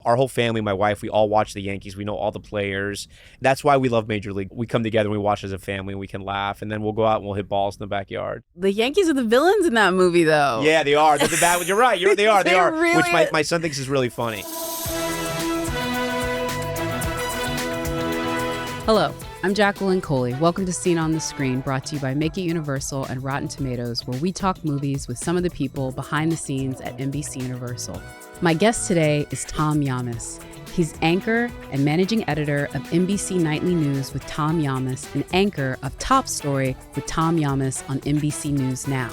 Our whole family, my wife, we all watch the Yankees. We know all the players. That's why we love Major League. We come together and we watch as a family and we can laugh. And then we'll go out and we'll hit balls in the backyard. The Yankees are the villains in that movie, though. Yeah, they are. They're the bad. You're right. They are. Really Which my son thinks is really funny. Hello, I'm Jacqueline Coley. Welcome to Seen on the Screen, brought to you by NBCUniversal and Rotten Tomatoes, where we talk movies with some of the people behind the scenes at NBC Universal. My guest today is Tom Yamis. He's anchor and managing editor of NBC Nightly News with Tom Yamis and anchor of Top Story with Tom Yamis on NBC News Now.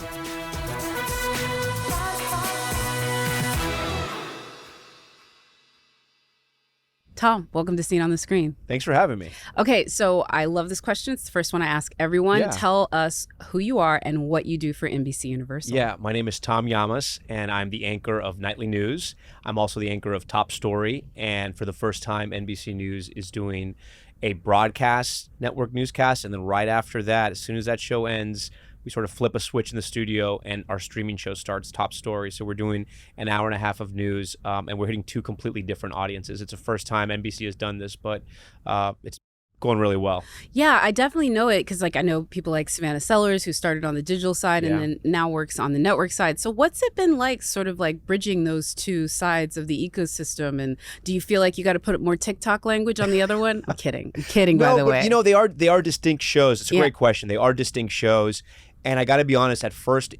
Tom, welcome to Seen on the Screen. Thanks for having me. Okay, so I love this question. It's the first one I ask everyone. Yeah. Tell us who you are and what you do for NBC Universal. Yeah, my name is Tom Yamis, and I'm the anchor of Nightly News. I'm also the anchor of Top Story, and for the first time, NBC News is doing a broadcast network newscast, and then right after that, as soon as that show ends, we sort of flip a switch in the studio and our streaming show starts, Top Story. So we're doing an hour and a half of news and we're hitting two completely different audiences. It's the first time NBC has done this, but it's going really well. Yeah, I definitely know it because I know people like Savannah Sellers who started on the digital side and then now works on the network side. So what's it been like sort of like bridging those two sides of the ecosystem? And do you feel like you got to put more TikTok language on the other one? I'm kidding, by the way. You know, they are distinct shows. It's a great question. They are distinct shows. And I got to be honest, at first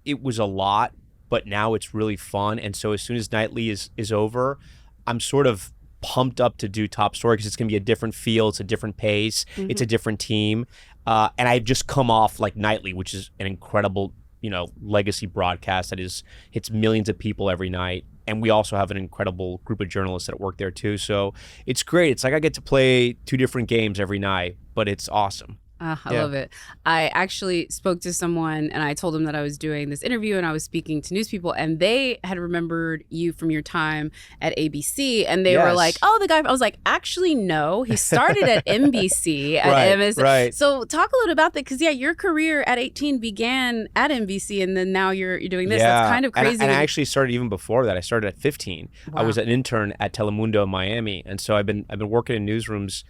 it was a lot, but now it's really fun. And so as soon as Nightly is over, I'm sort of pumped up to do Top Story because it's going to be a different feel. It's a different pace. It's a different team. And I've just come off like Nightly, which is an incredible, legacy broadcast that hits millions of people every night. And we also have an incredible group of journalists that work there too. So it's great. It's like I get to play two different games every night, but it's awesome. I love it. I actually spoke to someone and I told them that I was doing this interview and I was speaking to news people and they had remembered you from your time at ABC and they were like, oh, the guy. I was like, actually, no. He started at NBC at MS. Right. So talk a little about that because, your career at 18 began at NBC and then now you're doing this. Yeah. That's kind of crazy. And I actually started even before that. I started at 15. Wow. I was an intern at Telemundo in Miami. And so I've been working in newsrooms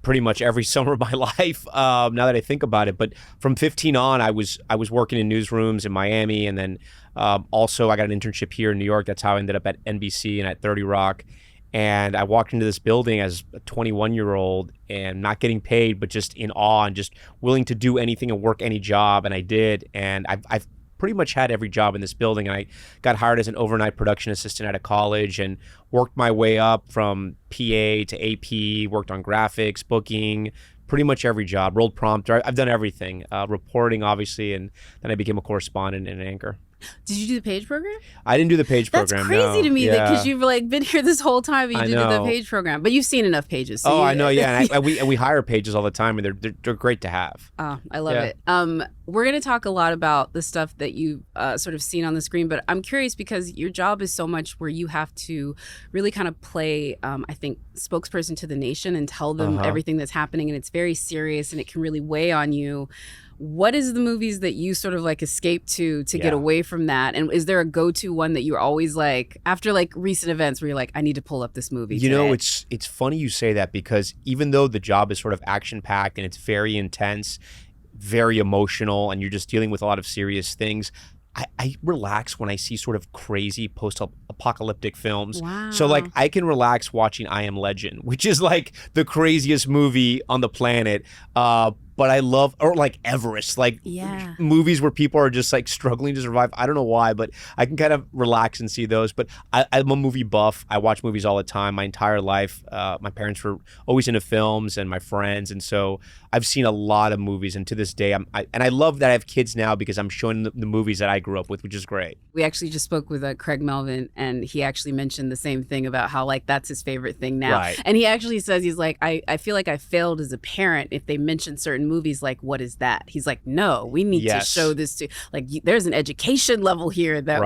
pretty much every summer of my life, now that I think about it. But from 15 on, I was working in newsrooms in Miami, and then also I got an internship here in New York. That's how I ended up at NBC and at 30 Rock. And I walked into this building as a 21-year-old and not getting paid, but just in awe and just willing to do anything and work any job. And I did. And I've pretty much had every job in this building. And I got hired as an overnight production assistant out of college and worked my way up from PA to AP, worked on graphics, booking, pretty much every job, rolled prompter. I've done everything, reporting, obviously, and then I became a correspondent and an anchor. Did you do the page program? I didn't do the page program. That's crazy to me because you've been here this whole time and you did the know. page program. But you've seen enough pages. So I know, yeah. And we hire pages all the time and they're great to have. Oh, I love it. We're going to talk a lot about the stuff that you've sort of seen on the screen, but I'm curious because your job is so much where you have to really kind of play, I think, spokesperson to the nation and tell them everything that's happening. And it's very serious and it can really weigh on you. What is the movies that you sort of like escape to get away from that? And is there a go-to one that you're always like, after like recent events where you're like, I need to pull up this movie today? It's funny you say that because even though the job is sort of action-packed and it's very intense, very emotional, and you're just dealing with a lot of serious things, I relax when I see sort of crazy post-apocalyptic films. Wow. So like I can relax watching I Am Legend, which is like the craziest movie on the planet. But I love, or like Everest, like movies where people are just like struggling to survive. I don't know why, but I can kind of relax and see those. But I'm a movie buff. I watch movies all the time, my entire life. My parents were always into films and my friends. And so I've seen a lot of movies. And to this day, I love that I have kids now because I'm showing them the movies that I grew up with, which is great. We actually just spoke with Craig Melvin and he actually mentioned the same thing about how like that's his favorite thing now. Right. And he actually says, he's like, I feel like I failed as a parent if they mention certain movies, like what is that? He's like, no, we need to show this to, like, there's an education level here that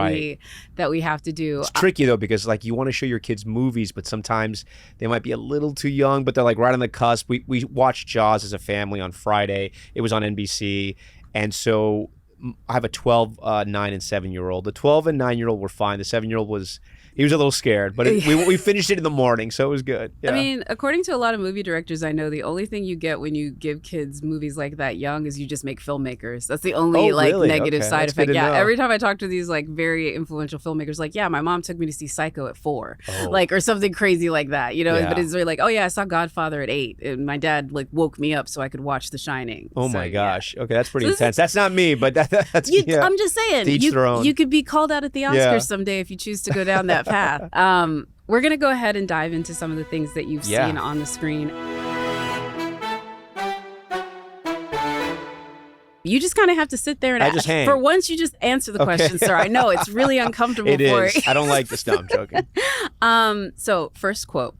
we have to do. It's tricky though because like you want to show your kids movies, but sometimes they might be a little too young, but they're like right on the cusp. We watched Jaws as a family on Friday. It was on NBC, and so I have a 12, 9, and 7-year-old. The 12 and 9-year-old were fine. The 7-year-old was He was a little scared, but we finished it in the morning, so it was good. Yeah. I mean, according to a lot of movie directors I know, the only thing you get when you give kids movies like that young is you just make filmmakers. That's the only really? negative Okay, side that's effect. good to Yeah, know. every time I talk to these very influential filmmakers, my mom took me to see Psycho at 4, or something crazy like that, Yeah. But it's really oh yeah, I saw Godfather at 8, and my dad woke me up so I could watch The Shining. Oh So, my yeah. gosh. Okay, that's pretty intense. That's not me, but that's I'm just saying, to each their own. you could be called out at the Oscars Yeah. someday if you choose to go down that path. We're going to go ahead and dive into some of the things that you've seen on the screen. You just kind of have to sit there and I just hang. For once, you just answer the question, sir. I know it's really uncomfortable It for is. you. I don't like this. No, I'm joking. So first quote,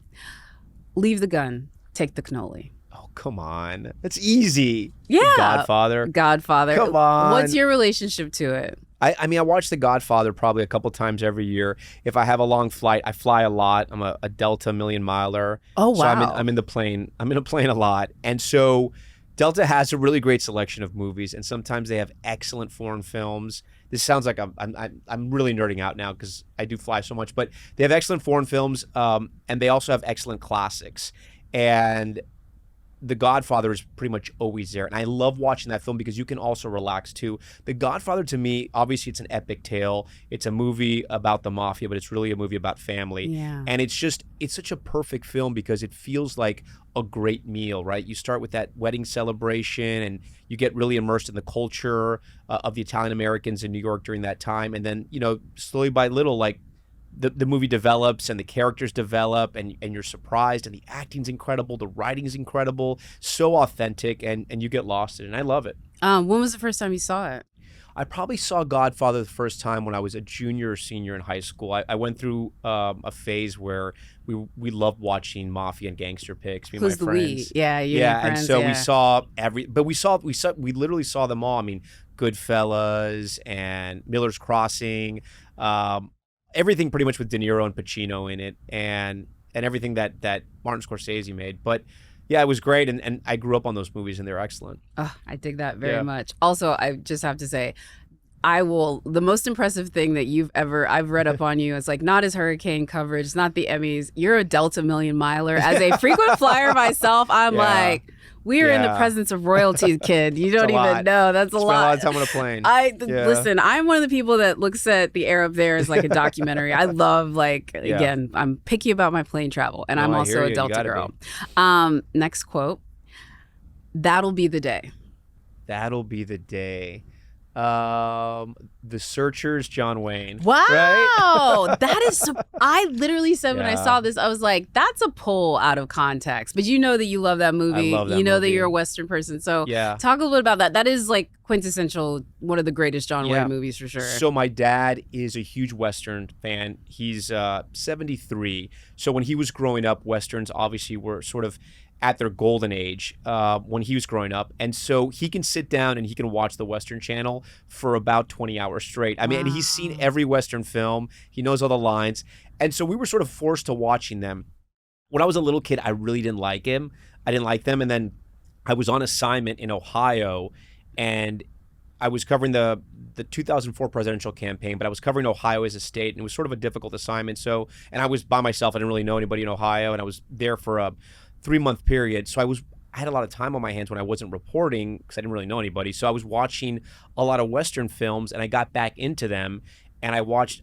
leave the gun, take the cannoli. Oh, come on. That's easy. Yeah. Godfather. Come on. What's your relationship to it? I mean, I watch The Godfather probably a couple times every year. If I have a long flight, I fly a lot. I'm a Delta million miler. Oh, wow. So I'm in the plane. I'm in a plane a lot. And so Delta has a really great selection of movies, and sometimes they have excellent foreign films. This sounds like I'm really nerding out now because I do fly so much, but they have excellent foreign films, and they also have excellent classics. And The Godfather is pretty much always there. And I love watching that film because you can also relax too. The Godfather, to me, obviously it's an epic tale. It's a movie about the mafia, but it's really a movie about family. Yeah. And it's such a perfect film because it feels like a great meal, right? You start with that wedding celebration and you get really immersed in the culture of the Italian Americans in New York during that time. And then, slowly by little, the movie develops and the characters develop and you're surprised and the acting's incredible, the writing's incredible, so authentic, and you get lost in it, and I love it. When was the first time you saw it? I probably saw Godfather the first time when I was a junior or senior in high school. I went through a phase where we loved watching mafia and gangster pics. Who's the friends. we? Yeah, you and your friends, and so yeah. we saw we literally saw them all. I mean, Goodfellas and Miller's Crossing. Everything pretty much with De Niro and Pacino in it, and everything that Martin Scorsese made. But yeah, it was great, and I grew up on those movies, and they're excellent. Oh, I dig that very much. Also, I just have to say, the most impressive thing that I've read up on you is not as hurricane coverage, it's not the Emmys. You're a Delta million miler. As a frequent flyer myself, I'm we're in the presence of royalty, kid. You don't even know. That's a lot. Spent a lot of time on a plane. Listen, I'm one of the people that looks at the air up there as a documentary. I love again, I'm picky about my plane travel, and I'm also a Delta girl. Next quote. That'll be the day. That'll be the day. The Searchers, John Wayne. Wow, right? That is. I literally said when I saw this, I was like, "That's a pull out of context." But you know that you love that movie. I love that you know movie. that you're a Western person. So Yeah. talk a little bit about that. That is quintessential, one of the greatest John Wayne movies for sure. So my dad is a huge Western fan. He's 73. So when he was growing up, Westerns obviously were sort of at their golden age when he was growing up. And so he can sit down and he can watch the Western Channel for about 20 hours straight. I mean, and he's seen every Western film. He knows all the lines. And so we were sort of forced to watching them. When I was a little kid, I really didn't like him. I didn't like them. And then I was on assignment in Ohio, and I was covering the 2004 presidential campaign, but I was covering Ohio as a state, and it was sort of a difficult assignment. So, and I was by myself. I didn't really know anybody in Ohio, and I was there for a 3-month period. So I had a lot of time on my hands when I wasn't reporting because I didn't really know anybody. So I was watching a lot of Western films, and I got back into them. And I watched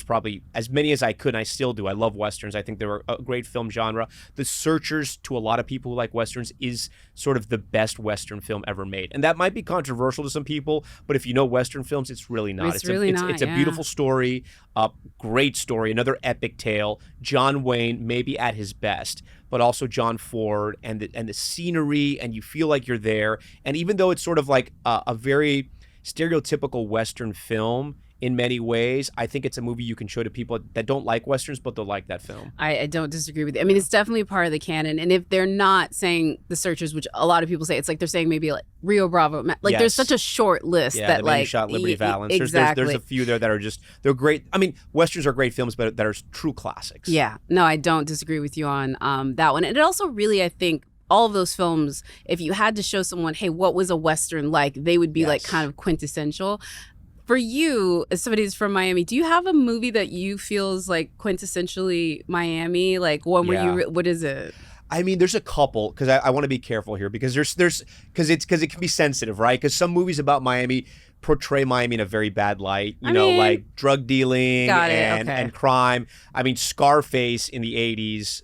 probably as many as I could, and I still do. I love Westerns. I think they're a great film genre. The Searchers, to a lot of people who like Westerns, is sort of the best Western film ever made. And that might be controversial to some people, but if you know Western films, it's really not. It's really not, It's a beautiful story, a great story, another epic tale. John Wayne maybe at his best, but also John Ford and the scenery, and you feel like you're there. And even though it's sort of like a very stereotypical Western film, in many ways, I think it's a movie you can show to people that don't like Westerns, but they'll like that film. I don't disagree with you. I mean, it's definitely part of the canon. And if they're not saying The Searchers, which a lot of people say, it's they're saying maybe Rio Bravo. There's such a short list that the shot Liberty Valance. Exactly. There's a few there that are they're great. I mean, Westerns are great films, but that are true classics. Yeah. No, I don't disagree with you on that one. And it also really, I think, all of those films, if you had to show someone, hey, what was a Western like, they would be kind of quintessential. For you, as somebody who's from Miami, do you have a movie that you feel is like quintessentially Miami? Like one where you, what is it? I mean, there's a couple, because I want to be careful here, because because it can be sensitive, right? Because some movies about Miami portray Miami in a very bad light, you know, like drug dealing and crime. I mean, Scarface in the 80s,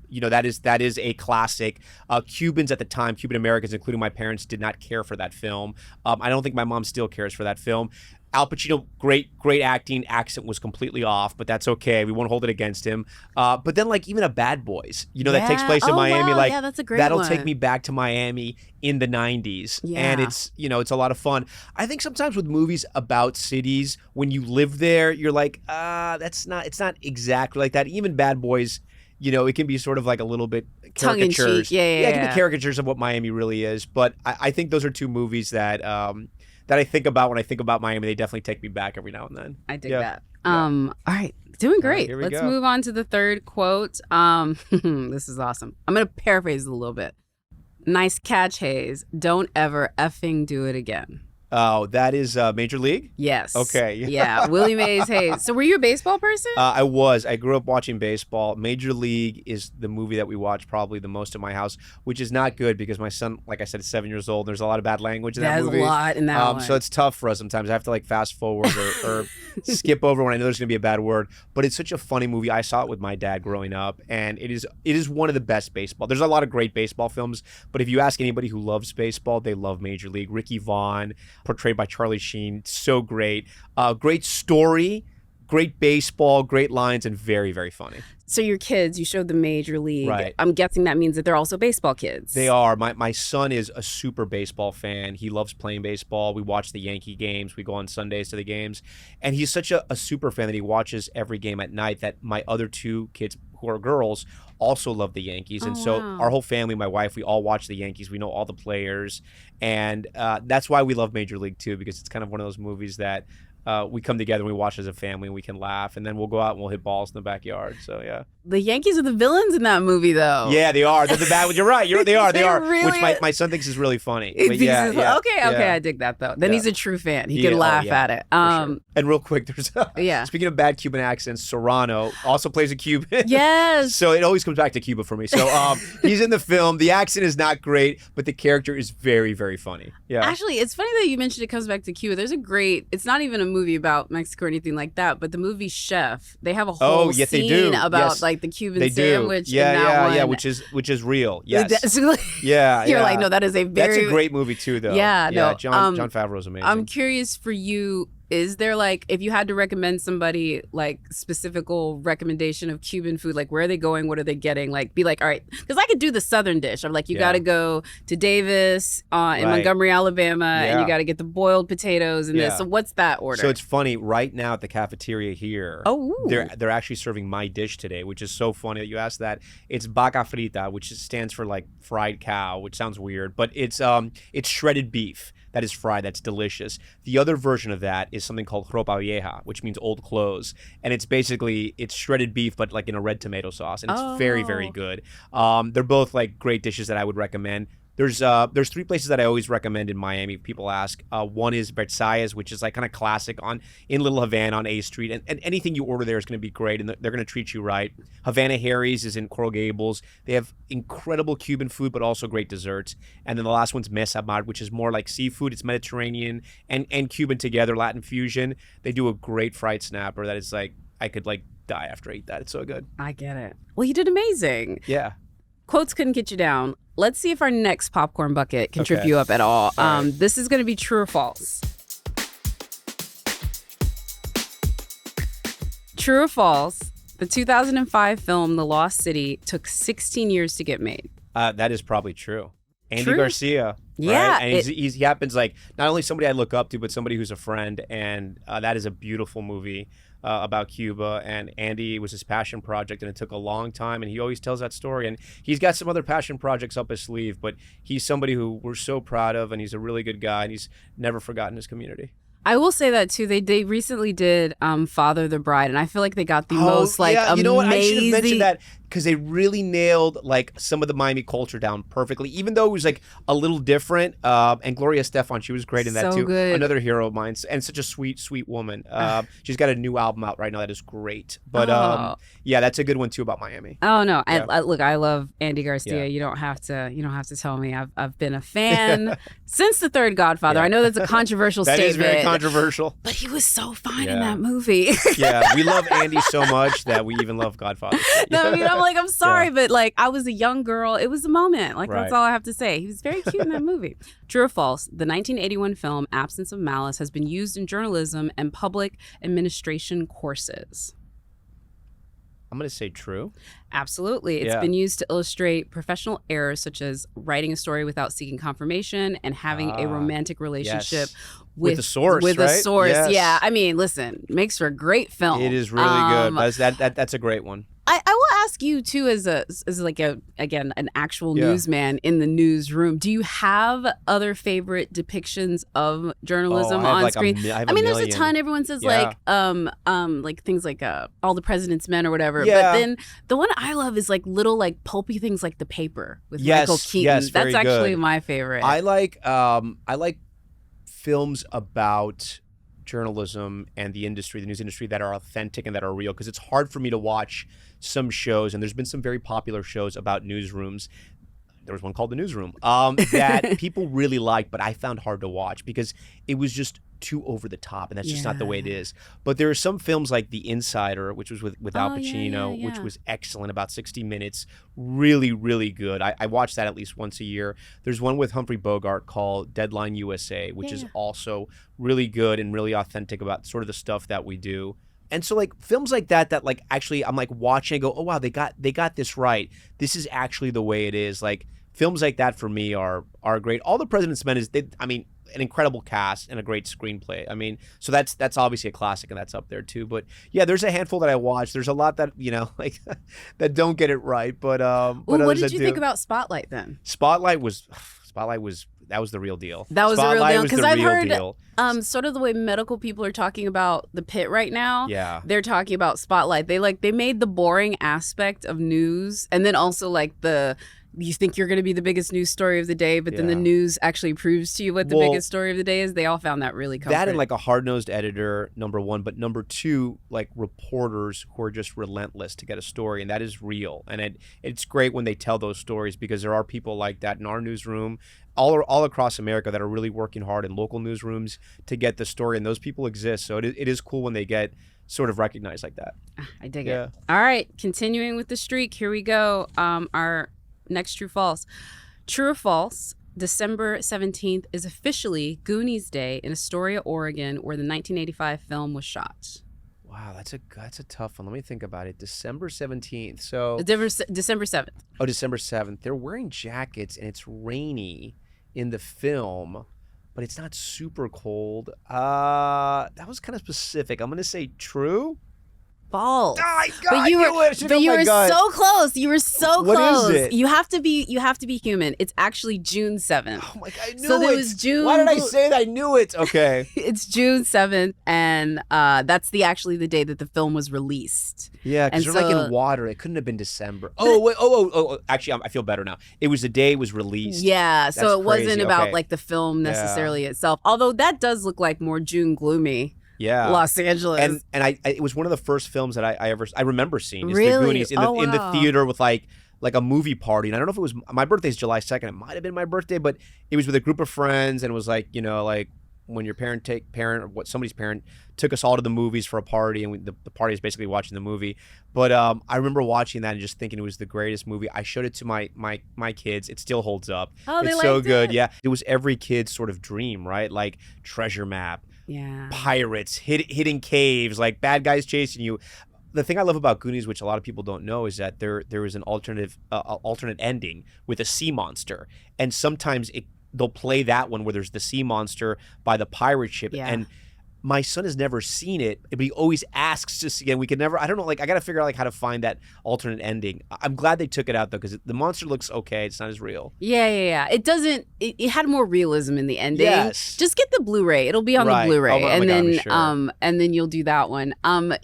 you know, that is a classic. Cubans at the time, Cuban Americans, including my parents, did not care for that film. I don't think my mom still cares for that film. Al Pacino, great acting. Accent was completely off, but that's okay. We won't hold it against him. But then, like, even a Bad Boys, you know, that takes place in Miami. Wow. Like, that's a great that'll one. take me back to Miami in the 90s. Yeah. And it's, you know, it's a lot of fun. I think sometimes with movies about cities, when you live there, you're like, it's not exactly like that. Even Bad Boys, you know, it can be sort of like a little bit caricatures. Tongue-in-cheek. Yeah, it can be caricatures of what Miami really is. But I think those are two movies that I think about when I think about Miami. They definitely take me back every now and then. I dig that. All right. Doing great. Here we Let's go. move on to the third quote. This is awesome. I'm going to paraphrase it a little bit. Nice catch, Hayes. Don't ever effing do it again. Oh, that is Major League? Yes. Okay. Yeah. Willie Mays Hayes. So were you a baseball person? I was. I grew up watching baseball. Major League is the movie that we watch probably the most in my house, which is not good because my son, like I said, is 7 years old. There's a lot of bad language in that movie. There's a lot in that one. So it's tough for us sometimes. I have to like fast forward or skip over when I know there's going to be a bad word. But it's such a funny movie. I saw it with my dad growing up, and it is one of the best baseball. There's a lot of great baseball films, but if you ask anybody who loves baseball, they love Major League. Ricky Vaughn, portrayed by Charlie Sheen, so great. Great story, great baseball, great lines, and very, very funny. So your kids, you showed the Major League. Right. I'm guessing that means that they're also baseball kids. They are. My son is a super baseball fan. He loves playing baseball. We watch the Yankee games. We go on Sundays to the games. And he's such a super fan that he watches every game at night that my other two kids, who are girls, also love the Yankees. And so our whole family, my wife, we all watch the Yankees. We know all the players. And that's why we love Major League too, because it's kind of one of those movies that we come together and we watch as a family and we can laugh, and then we'll go out and we'll hit balls in the backyard. So yeah. The Yankees are the villains in that movie, though. Yeah, they are. They're the bad ones. You're right. They are. Really Which my son thinks is really funny. But yeah, okay, I dig that though. Then he's a true fan. He can laugh at it. Sure. And real quick, there's speaking of bad Cuban accents, Serrano also plays a Cuban. Yes. So it always comes back to Cuba for me. So he's in the film. The accent is not great, but the character is very, very funny. Yeah. Actually, it's funny that you mentioned it comes back to Cuba. There's a great. It's not even a movie about Mexico or anything like that, but the movie Chef. They have a whole scene about like the Cuban sandwich. Yeah, which is real. Yes. You're like, no, that is a very. That's a great movie too, though. Yeah, no. John Favreau's amazing. I'm curious for you. Is there like, if you had to recommend somebody like specific recommendation of Cuban food, like where are they going? What are they getting? Like, be like, all right, because I could do the Southern dish. I'm like, you got to go to Davis in Montgomery, Alabama, and you got to get the boiled potatoes and this. So what's that order? So it's funny. Right now at the cafeteria here, they're actually serving my dish today, which is so funny that you asked that. It's vaca frita, which stands for like fried cow, which sounds weird, but it's shredded beef that is fried. That's delicious. The other version of that is something called ropa vieja, which means old clothes. And it's shredded beef, but like in a red tomato sauce. And it's very, very good. They're both like great dishes that I would recommend. There's three places that I always recommend in Miami if people ask. One is Versailles, which is like kind of classic in Little Havana on A Street, and anything you order there is going to be great, and they're going to treat you right. Havana Harry's is in Coral Gables. They have incredible Cuban food, but also great desserts. And then the last one's Mesa Mar, which is more like seafood. It's Mediterranean and Cuban together, Latin fusion. They do a great fried snapper that is like, I could like die after I eat that. It's so good. I get it. Well, you did amazing. Yeah. Quotes couldn't get you down. Let's see if our next popcorn bucket can trip you up at all. This is going to be true or false. True or false, the 2005 film The Lost City took 16 years to get made. That is probably true. Andy Garcia. Yeah. Right? And he happens like not only somebody I look up to, but somebody who's a friend. And that is a beautiful movie about Cuba. And Andy was his passion project, and it took a long time. And he always tells that story. And he's got some other passion projects up his sleeve, but he's somebody who we're so proud of, and he's a really good guy, and he's never forgotten his community. I will say that too. They recently did Father the Bride, and I feel like they got the most like amazing. You know what? I should have mentioned that because they really nailed like some of the Miami culture down perfectly, even though it was like a little different. And Gloria Estefan, she was great in that So too. good. Another hero of mine, and such a sweet, sweet woman. She's got a new album out right now that is great. But yeah, that's a good one too about Miami. Oh no! Yeah. Look, I love Andy Garcia. Yeah. You don't have to tell me. I've been a fan since the third Godfather. Yeah. I know that's a controversial That statement. is very controversial. But he was so fine in Yeah. that movie. Yeah, we love Andy so much that we even love Godfather. No, I mean, I'm sorry, Yeah. but like, I was a young girl. It was a moment. Like, that's Right. all I have to say. He was very cute in that movie. True or false? The 1981 film Absence of Malice has been used in journalism and public administration courses. I'm going to say true. Absolutely. It's Yeah. been used to illustrate professional errors such as writing a story without seeking confirmation and having a romantic relationship Yes. With the source, With right? a source. Yes. Yeah. I mean, listen, makes for a great film. It is really good. That's a great one. I will ask you too, as an actual Yeah. newsman in the newsroom. Do you have other favorite depictions of journalism I have on like screen? I mean, there's a million. ton. Everyone says Yeah. like things like All the President's Men or whatever. Yeah. But then the one I love is like little like pulpy things like The Paper with Yes, Michael Keaton. yes, That's very actually good. my favorite. I like films about journalism and the industry, the news industry, that are authentic and that are real, because it's hard for me to watch some shows, and there's been some very popular shows about newsrooms. There was one called The Newsroom that people really liked, but I found hard to watch because it was just too over the top, and that's just not the way it is. But there are some films like The Insider, which was with Al Pacino, which was excellent, about 60 minutes, really, really good. I watch that at least once a year. There's one with Humphrey Bogart called Deadline U.S.A., which is also really good and really authentic about sort of the stuff that we do. And so like films like that like actually I'm like watching and go, oh wow, they got this right. This is actually the way it is. Like films like that for me are great. All the President's Men an incredible cast and a great screenplay. I mean, so that's obviously a classic, and that's up there too. But yeah, there's a handful that I watch. There's a lot that, like that don't get it right. But what did you think about Spotlight then? Spotlight was that was the real deal. That was Spotlight the real deal, was because the I've real heard deal. sort of the way medical people are talking about The Pit right now. Yeah. They're talking about Spotlight. They made the boring aspect of news, and then also like you think you're going to be the biggest news story of the day, but then the news actually proves to you what the biggest story of the day is. They all found that really comforting. That and like a hard-nosed editor, number one, but number two, like reporters who are just relentless to get a story, and that is real. And it's great when they tell those stories, because there are people like that in our newsroom, all across America, that are really working hard in local newsrooms to get the story, and those people exist. So it is cool when they get sort of recognized like that. I dig it. All right, continuing with the streak, here we go. Our next true false. True or false, December 17th is officially Goonies Day in Astoria, Oregon, where the 1985 film was shot. Wow, that's a tough one. Let me think about it. December 17th. So December 7th. Oh, December 7th. They're wearing jackets and it's rainy in the film, but it's not super cold. That was kind of specific. I'm going to say true. False. But you were so close. You were so What close. is it? You have to be human. It's actually June 7th. Oh my God, I knew So there it. was June. Why did I say that? I knew it. Okay. It's June 7th, and that's actually the day that the film was released. Yeah, because And they're like so- in water. It couldn't have been December. Oh, wait. Oh. Actually, I feel better now. It was the day it was released. Yeah, so That's it wasn't crazy. about Okay. like the film necessarily itself. Although that does look like more June gloomy. Yeah. Los Angeles. And it was one of the first films that I remember seeing. Is Really? The Goonies in the Wow. theater with like a movie party. And I don't know if it was my birthday's July 2nd. It might have been my birthday, but it was with a group of friends, and it was like, like when your somebody's parent took us all to the movies for a party, and the party is basically watching the movie. But I remember watching that and just thinking it was the greatest movie. I showed it to my kids. It still holds up. Oh, they it's so liked good. it? Yeah, it was every kid's sort of dream, right? Like treasure map. Yeah. Pirates, hidden caves, like bad guys chasing you. The thing I love about Goonies, which a lot of people don't know, is that there is an alternate ending with a sea monster, and sometimes they'll play that one where there's the sea monster by the pirate ship, Yeah. and my son has never seen it, but he always asks to see it. We could never, I don't know, like I got to figure out like how to find that alternate ending. I'm glad they took it out though, because the monster looks okay. It's not as real. Yeah. It doesn't, it had more realism in the ending. Yes. Just get the Blu-ray. It'll be on the Blu-ray. And then you'll do that one.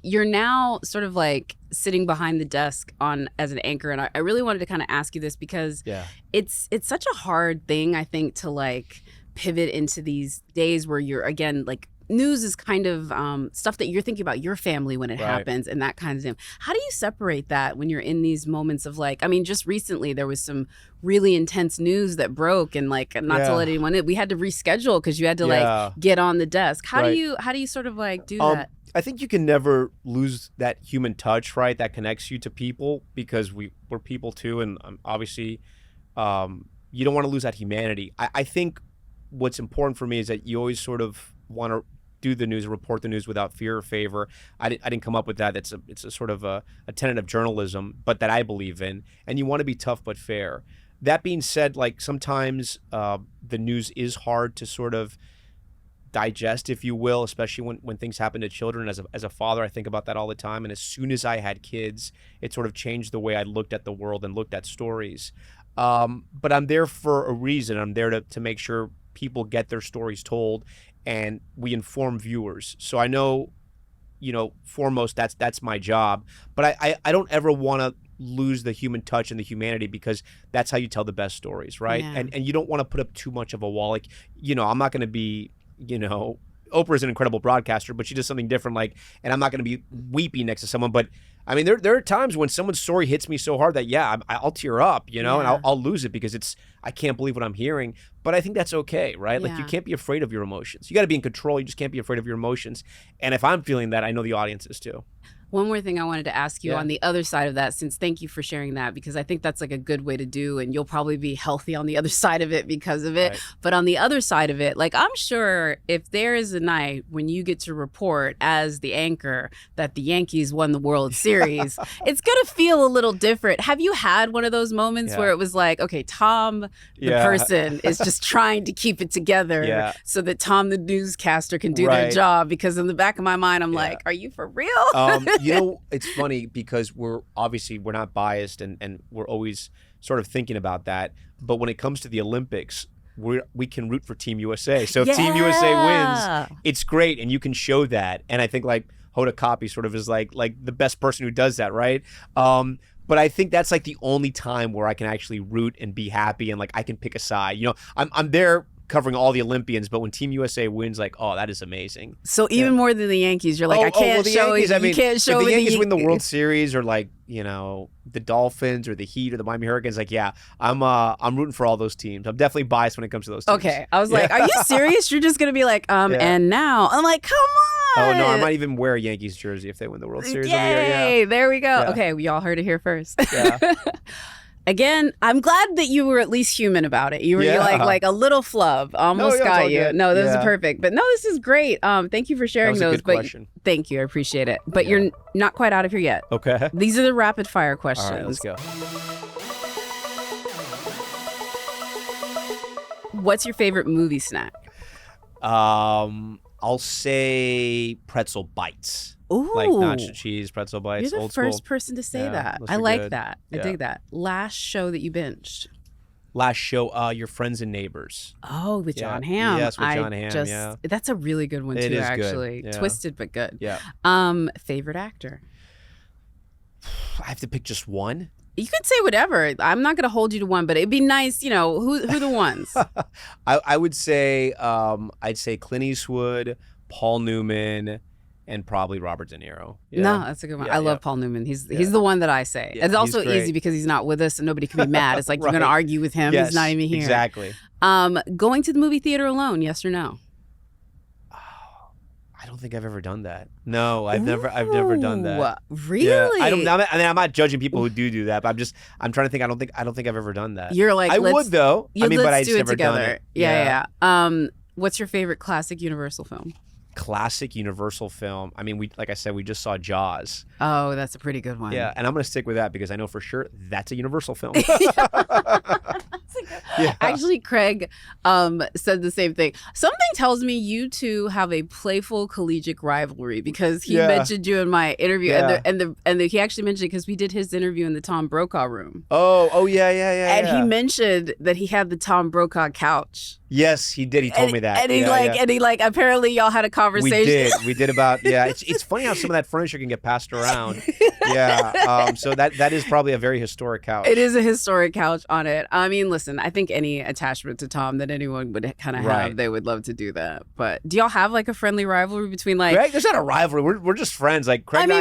You're now sort of like sitting behind the desk as an anchor. And I really wanted to kind of ask you this because it's such a hard thing, I think, to like pivot into these days where you're, again, like, news is kind of stuff that you're thinking about your family when it happens and that kind of thing. How do you separate that when you're in these moments of like, I mean, just recently there was some really intense news that broke and like, not to let anyone in, we had to reschedule because you had to like get on the desk. How do you sort of like do that? I think you can never lose that human touch, right? That connects you to people because we're people too. And obviously you don't want to lose that humanity. I think what's important for me is that you always sort of want to do the news, report the news without fear or favor. I didn't come up with that. It's a sort of a tenet of journalism, but that I believe in. And you want to be tough but fair. That being said, like sometimes the news is hard to sort of digest, if you will, especially when things happen to children. As a father, I think about that all the time. And as soon as I had kids, it sort of changed the way I looked at the world and looked at stories. But I'm there for a reason. I'm there to make sure people get their stories told and we inform viewers. So I know, foremost, that's my job. But I don't ever want to lose the human touch and the humanity because that's how you tell the best stories, right? Yeah. And you don't want to put up too much of a wall. Like, I'm not going to be, Oprah's an incredible broadcaster, but she does something different. Like, and I'm not going to be weepy next to someone. But I mean, there are times when someone's story hits me so hard that I'll tear up, and I'll lose it because I can't believe what I'm hearing. But I think that's okay, right? Like you can't be afraid of your emotions. You got to be in control. You just can't be afraid of your emotions. And if I'm feeling that, I know the audience is too. One more thing I wanted to ask you on the other side of that, since thank you for sharing that, because I think that's like a good way to do, and you'll probably be healthy on the other side of it because of it. Right. But on the other side of it, like I'm sure if there is a night when you get to report as the anchor that the Yankees won the World Series, it's going to feel a little different. Have you had one of those moments where it was like, okay, Tom, the person, is just trying to keep it together so that Tom, the newscaster, can do their job? Because in the back of my mind, I'm like, are you for real? It's funny because we're not biased and we're always sort of thinking about that. But when it comes to the Olympics, we can root for Team USA. So if Team USA wins, it's great. And you can show that. And I think like Hoda Kotb sort of is like the best person who does that, right? But I think that's like the only time where I can actually root and be happy and like I can pick a side. I'm there covering all the Olympians, but when Team USA wins, like, oh, that is amazing. So even more than the Yankees, you're like, I can't show it. You can't show if the Yankees win the World Series or like, the Dolphins or the Heat or the Miami Hurricanes, like, I'm rooting for all those teams. I'm definitely biased when it comes to those teams. Okay. I was like, are you serious? You're just going to be like, and now. I'm like, come on. Oh, no, I might even wear a Yankees jersey if they win the World Series every year. Yay, there we go. Yeah. Okay, we all heard it here first. Yeah. Again, I'm glad that you were at least human about it. You were like a little flub. Almost got you. No, that was perfect. But no, this is great. Thank you for sharing that was those. A good question. Thank you. I appreciate it. But you're not quite out of here yet. Okay. These are the rapid fire questions. All right, let's go. What's your favorite movie snack? I'll say pretzel bites. Ooh. Like nacho cheese, pretzel bites, You're the old first school. person to say that. I like that. I dig that. Last show that you binged? Last show, Your Friends and Neighbors. Oh, with John Hamm. Yes, with John Hamm, That's a really good one, too, actually. Good. Yeah. Twisted, but good. Yeah. Favorite actor? I have to pick just one? You could say whatever. I'm not going to hold you to one, but it'd be nice, who are the ones? I would say, I'd say Clint Eastwood, Paul Newman, and probably Robert De Niro. Yeah. No, that's a good one. I love Paul Newman. He's the one that I say. Yeah, it's also easy because he's not with us and nobody can be mad. It's like you're going to argue with him. He's not even here. Exactly. Going to the movie theater alone, yes or no? I don't think I've ever done that. No, I've never done that. Really? Yeah. I'm not judging people who do that, but I'm trying to think. I don't think I've ever done that. You're like, I would though. But I just never together. Done it. Yeah. What's your favorite classic Universal film? Classic Universal film. I mean, like I said, we just saw Jaws. Oh, that's a pretty good one. Yeah, and I'm going to stick with that because I know for sure that's a Universal film. Yeah. Actually, Craig said the same thing. Something tells me you two have a playful collegiate rivalry because he mentioned you in my interview, and he actually mentioned it because we did his interview in the Tom Brokaw room. Oh yeah. And he mentioned that he had the Tom Brokaw couch. Yes, he did. He told me that. And he apparently y'all had a conversation. We did about It's funny how some of that furniture can get passed around. Yeah. So that is probably a very historic couch. It is a historic couch on it. I mean, listen, I think any attachment to Tom that anyone would kind of have, they would love to do that. But do y'all have like a friendly rivalry between like? Greg, there's not a rivalry. We're just friends. Like Craig. Do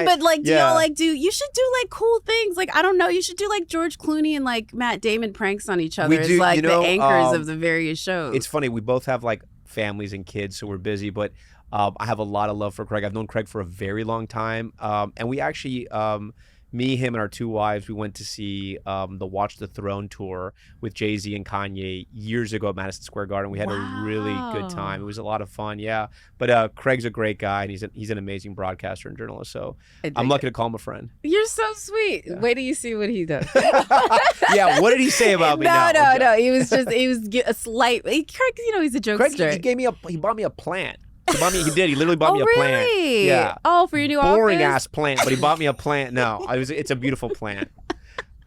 y'all like you should do like cool things. Like I don't know, you should do like George Clooney and like Matt Damon pranks on each other as like the anchors of the various shows. It's funny. We both have like families and kids, so we're busy. But I have a lot of love for Craig. I've known Craig for a very long time, and we actually. Me, him, and our two wives, we went to see the Watch the Throne tour with Jay-Z and Kanye years ago at Madison Square Garden. We had a really good time. It was a lot of fun, yeah. But Craig's a great guy, and he's an amazing broadcaster and journalist, so I'm lucky to call him a friend. You're so sweet. Yeah. Wait till you see what he does. Yeah, what did he say about me now? No. He was a slight, Craig, he's a jokester. Craig, he bought me a plant. He did. He literally bought me a plant. Really? Yeah. Oh, for your new office? Boring ass plant, but he bought me a plant. No, it's a beautiful plant.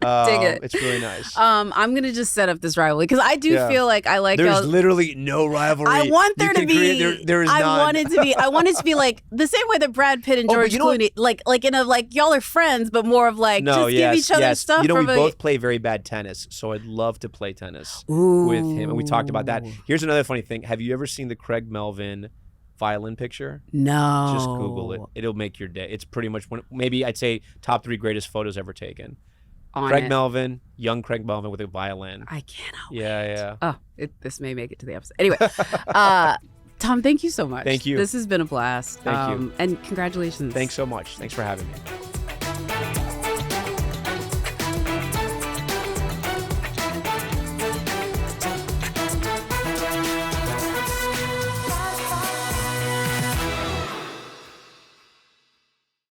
Dig it. It's really nice. I'm gonna just set up this rivalry because I do feel like I like. There's literally no rivalry. I want there to be. There is none. I want it to be like the same way that Brad Pitt and George Clooney, like in a like y'all are friends, but more of like give each other stuff. We both play very bad tennis, so I'd love to play tennis with him, and we talked about that. Here's another funny thing: have you ever seen the Craig Melvin violin picture? No. Just Google it. It'll make your day. It's pretty much maybe I'd say top 3 greatest photos ever taken. Craig Melvin, young Craig Melvin with a violin. I cannot wait. Yeah. Oh, this may make it to the episode. Anyway, Tom, thank you so much. Thank you. This has been a blast. Thank you. And congratulations. Thanks so much. Thanks for having me.